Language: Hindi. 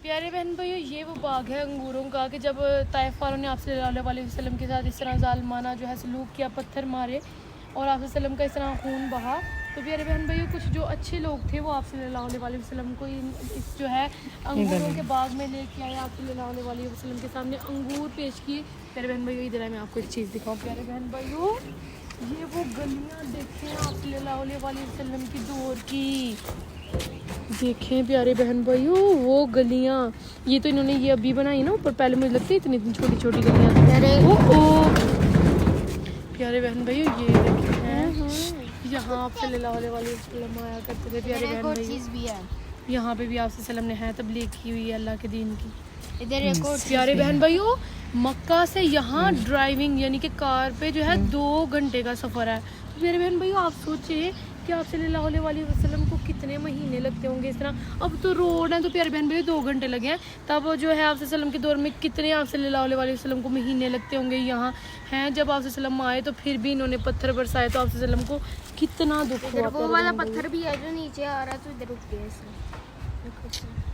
प्यारे बहन भाइयों, ये वो बाग है अंगूरों का कि जब ताइफ वालों ने आप सल्लल्लाहु अलैहि वसल्लम के साथ इस तरह जालमाना जो है सलूक किया, पत्थर मारे और आप वसल्लम का इस तरह खून बहा, तो प्यारे बहन भाइयों कुछ जो अच्छे लोग थे वो आप सल्लल्लाहु अलैहि वसल्लम को इस जो है अंगूरों के बाग में लेके आए, आप सल्लल्लाहु अलैहि वसल्लम के सामने अंगूर पेश किए। प्यारे बहन भाइयों इधर है, मैं आपको एक चीज़ दिखाऊँ। प्यारे बहन भाइयों ये वो गलियाँ देखें आप सल्लल्लाहु अलैहि वसल्लम की दौर की, देखें प्यारे बहन भाइयों वो गलियाँ। ये तो इन्होंने ये अभी बनाई ना ऊपर, पहले मुझे लगती है इतनी इतनी छोटी छोटी गलियाँ। प्यारे बहन भाइयों ये देखें हैं, यहाँ आप सल्लल्लाहु अलैहि वसल्लम आया करते थे। प्यारे बहन भाइयों यहाँ पे भी आप सल्लल्लाहु अलैहि वसल्लम ने है तबलीग की हुई है अल्लाह के दीन की। इधर एक और प्यारे बहन भाइयों मक्का से यहाँ ड्राइविंग यानी कि कार पे जो है 2 घंटे का सफ़र है। तो प्यारे बहन भाइयों आप सोचिए कि आप सल्लल्लाहु अलैहि वसल्लम को कितने महीने लगते होंगे इस तरह। अब तो रोड है तो प्यारे बहन भाइयों 2 घंटे लगे हैं, तब जो है आप वसल्लम के दौर में कितने आप सल्लल्लाहु अलैहि वसल्लम को महीने लगते होंगे यहाँ हैं। जब आप वसल्लम आए तो फिर भी इन्होंने पत्थर बरसाए, तो आप वसल्लम को कितना दुख हुआ। वो वाला पत्थर भी है जो नीचे आ रहा है, तो इधर रुक गया इसमें।